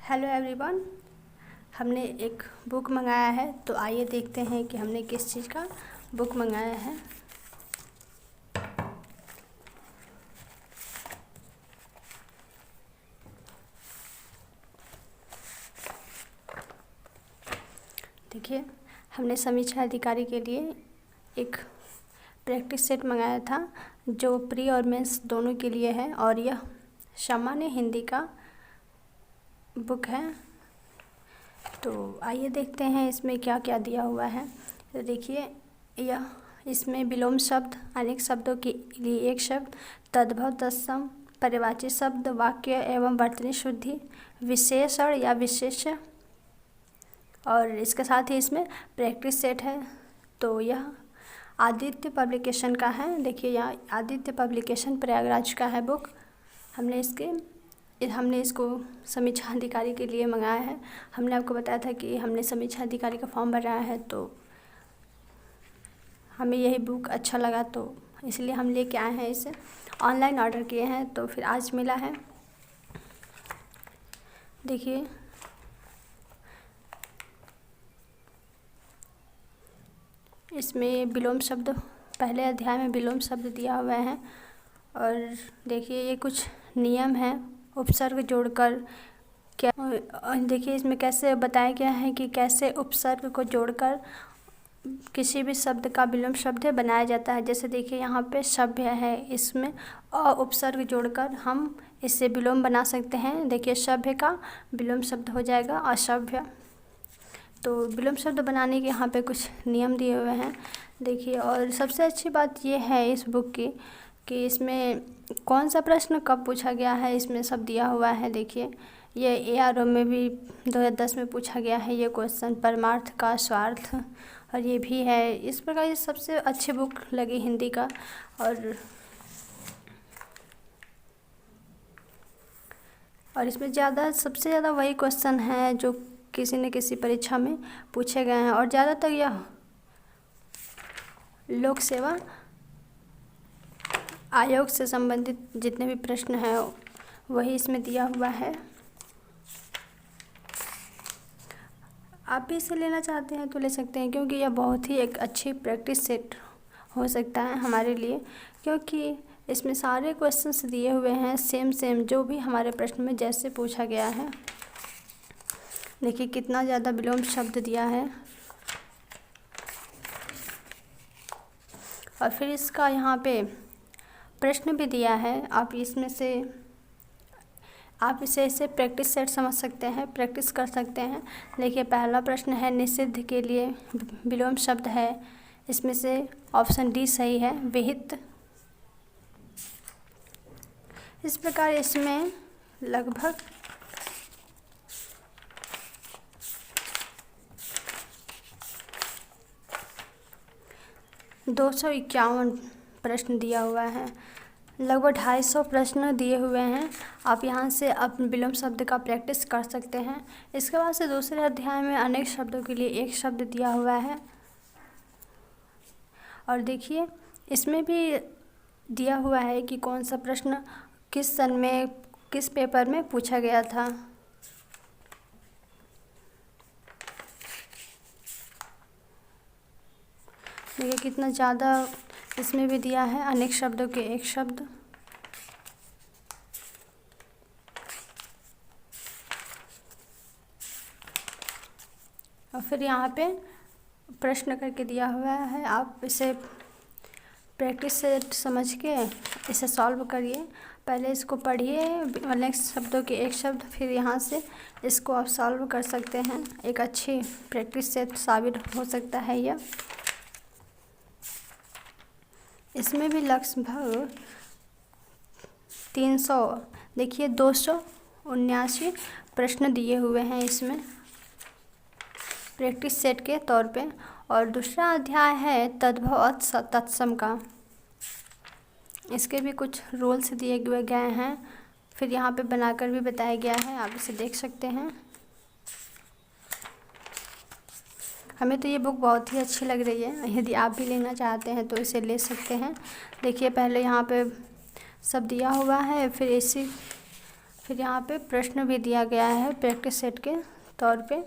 Hello everyone. हमने एक book मंगाया है, तो आइए देखते हैं कि हमने किस चीज़ का बुक मंगाया है। देखिए, हमने समीक्षा अधिकारी के लिए एक प्रैक्टिस सेट मंगाया था जो प्री और मेंस दोनों के लिए है, और यह सामान्य हिंदी का बुक है। तो आइए देखते हैं इसमें क्या क्या दिया हुआ है। तो देखिए, यह इसमें विलोम शब्द, अनेक शब्दों के लिए एक शब्द, तद्भव, तत्सम, पर्यायवाची शब्द, वाक्य एवं वर्तनी शुद्धि, विशेषण या विशेष्य, और इसके साथ ही इसमें प्रैक्टिस सेट है। तो यह आदित्य पब्लिकेशन का है। देखिए, यहाँ आदित्य पब्लिकेशन प्रयागराज का है बुक। हमने इसको समीक्षा अधिकारी के लिए मंगाया है। हमने आपको बताया था कि हमने समीक्षा अधिकारी का फॉर्म भरा है, तो हमें यही बुक अच्छा लगा, तो इसलिए हम लेके आए हैं। इसे ऑनलाइन ऑर्डर किए हैं, तो फिर आज मिला है। देखिए, इसमें विलोम शब्द, पहले अध्याय में विलोम शब्द दिया हुआ है। और देखिए, ये कुछ नियम है उपसर्ग जोड़कर क्या। देखिए, इसमें कैसे बताया गया है कि कैसे उपसर्ग को जोड़कर किसी भी शब्द का विलोम शब्द बनाया जाता है। जैसे देखिए, यहाँ पे सभ्य है, इसमें उपसर्ग जोड़कर हम इससे विलोम बना सकते हैं। देखिए, सभ्य का विलोम शब्द हो जाएगा असभ्य। तो विलोम शब्द बनाने के यहाँ पे कुछ नियम दिए हुए हैं। देखिए, और सबसे अच्छी बात ये है इस बुक की कि इसमें कौन सा प्रश्न कब पूछा गया है, इसमें सब दिया हुआ है। देखिए, ये ARO में भी 2010 में पूछा गया है ये क्वेश्चन, परमार्थ का स्वार्थ, और ये भी है। इस प्रकार ये सबसे अच्छी बुक लगी हिंदी का। और इसमें सबसे ज़्यादा वही क्वेश्चन है जो किसी न किसी परीक्षा में पूछे गए हैं, और ज़्यादातर यह लोक सेवा आयोग से संबंधित जितने भी प्रश्न हैं वही इसमें दिया हुआ है। आप भी इसे लेना चाहते हैं तो ले सकते हैं, क्योंकि यह बहुत ही एक अच्छी प्रैक्टिस सेट हो सकता है हमारे लिए, क्योंकि इसमें सारे क्वेश्चंस दिए हुए हैं सेम जो भी हमारे प्रश्न में जैसे पूछा गया है। देखिए, कितना ज़्यादा विलोम शब्द दिया है। और फिर इसका यहाँ पे प्रश्न भी दिया है। आप इसे प्रैक्टिस सेट समझ सकते हैं, प्रैक्टिस कर सकते हैं। देखिए, पहला प्रश्न है निषिद्ध के लिए विलोम शब्द है। इसमें से ऑप्शन डी सही है, विहित। इस प्रकार इसमें लगभग 251 प्रश्न दिया हुआ है। लगभग 250 प्रश्न दिए हुए हैं। आप यहाँ से अपने विलोम शब्द का प्रैक्टिस कर सकते हैं। इसके बाद से दूसरे अध्याय में अनेक शब्दों के लिए एक शब्द दिया हुआ है। और देखिए, इसमें भी दिया हुआ है कि कौन सा प्रश्न किस सन में किस पेपर में पूछा गया था। देखिए, कितना ज़्यादा इसमें भी दिया है, अनेक शब्दों के एक शब्द। और फिर यहाँ पे प्रश्न करके दिया हुआ है। आप इसे प्रैक्टिस से समझ के इसे सॉल्व करिए। पहले इसको पढ़िए, अनेक शब्दों के एक शब्द, फिर यहाँ से इसको आप सॉल्व कर सकते हैं। एक अच्छी प्रैक्टिस से साबित हो सकता है यह। इसमें भी लगभग 300, देखिए 279 प्रश्न दिए हुए हैं इसमें प्रैक्टिस सेट के तौर पे। और दूसरा अध्याय है तद्भव तत्सम का। इसके भी कुछ रूल्स दिए गए हैं, फिर यहाँ पे बनाकर भी बताया गया है, आप इसे देख सकते हैं। हमें तो ये बुक बहुत ही अच्छी लग रही है। यदि आप भी लेना चाहते हैं तो इसे ले सकते हैं। देखिए, पहले यहाँ पे सब दिया हुआ है, फिर इसी फिर यहाँ पे प्रश्न भी दिया गया है प्रैक्टिस सेट के तौर पे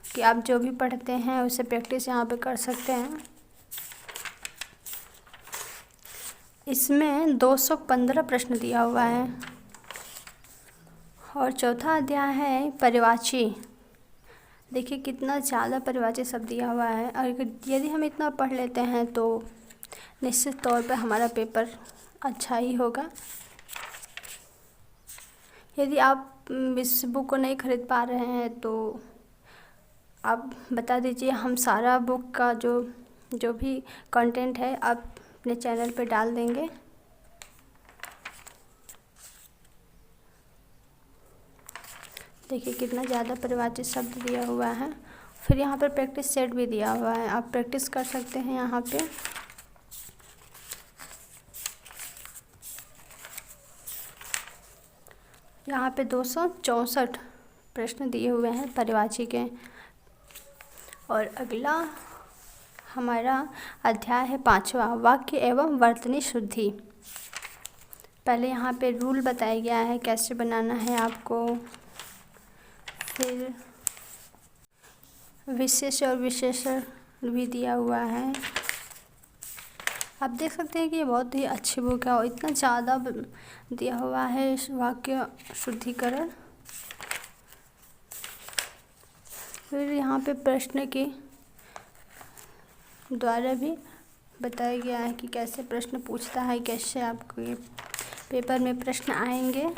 कि आप जो भी पढ़ते हैं उसे प्रैक्टिस यहाँ पे कर सकते हैं। इसमें 215 प्रश्न दिया हुआ है। और चौथा अध्याय है परिवाची। देखिए कितना ज़्यादा परिवाची शब्द दिया हुआ है, और यदि हम इतना पढ़ लेते हैं तो निश्चित तौर पर हमारा पेपर अच्छा ही होगा। यदि आप इस बुक को नहीं खरीद पा रहे हैं तो आप बता दीजिए, हम सारा बुक का जो भी कंटेंट है आप अपने चैनल पे डाल देंगे। देखिए कितना ज़्यादा परिभाषित शब्द दिया हुआ है। फिर यहाँ पर प्रैक्टिस सेट भी दिया हुआ है, आप प्रैक्टिस कर सकते हैं यहाँ पे। यहाँ पे 264 प्रश्न दिए हुए हैं परिभाषी के। और अगला हमारा अध्याय है 5वां, वाक्य एवं वर्तनी शुद्धि। पहले यहाँ पे रूल बताया गया है कैसे बनाना है आपको। फिर विशेष और विशेषण भी दिया हुआ है। आप देख सकते हैं कि ये बहुत ही अच्छी बुक है और इतना ज़्यादा दिया हुआ है वाक्य शुद्धिकरण। फिर यहाँ पे प्रश्न के द्वारा भी बताया गया है कि कैसे प्रश्न पूछता है, कैसे आपको ये पेपर में प्रश्न आएंगे।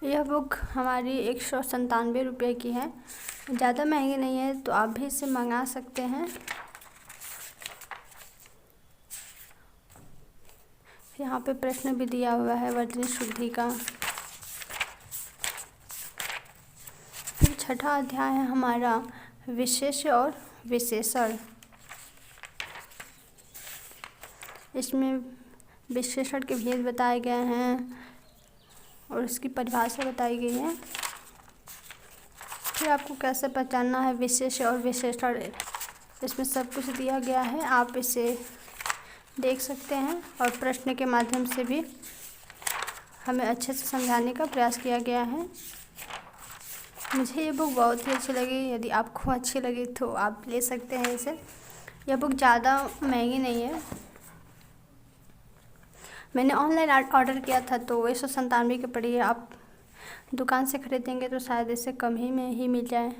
यह बुक हमारी 197 रुपये की है, ज़्यादा महंगी नहीं है, तो आप भी इसे मंगा सकते हैं। यहाँ पे प्रश्न भी दिया हुआ है वर्तनी शुद्धि का। फिर छठा अध्याय है हमारा विशेष और विशेषण। इसमें विशेषण के भेद बताए गए हैं और उसकी परिभाषा बताई गई है। फिर आपको कैसे पहचानना है विशेष और विशेषण, इसमें सब कुछ दिया गया है, आप इसे देख सकते हैं। और प्रश्न के माध्यम से भी हमें अच्छे से समझाने का प्रयास किया गया है। मुझे ये बुक बहुत ही अच्छी लगी। यदि आपको अच्छी लगी तो आप ले सकते हैं इसे। यह बुक ज़्यादा महंगी नहीं है। मैंने ऑनलाइन ऑर्डर किया था तो 197 की पड़ी है। आप दुकान से ख़रीदेंगे तो शायद इससे कम ही में ही मिल जाए।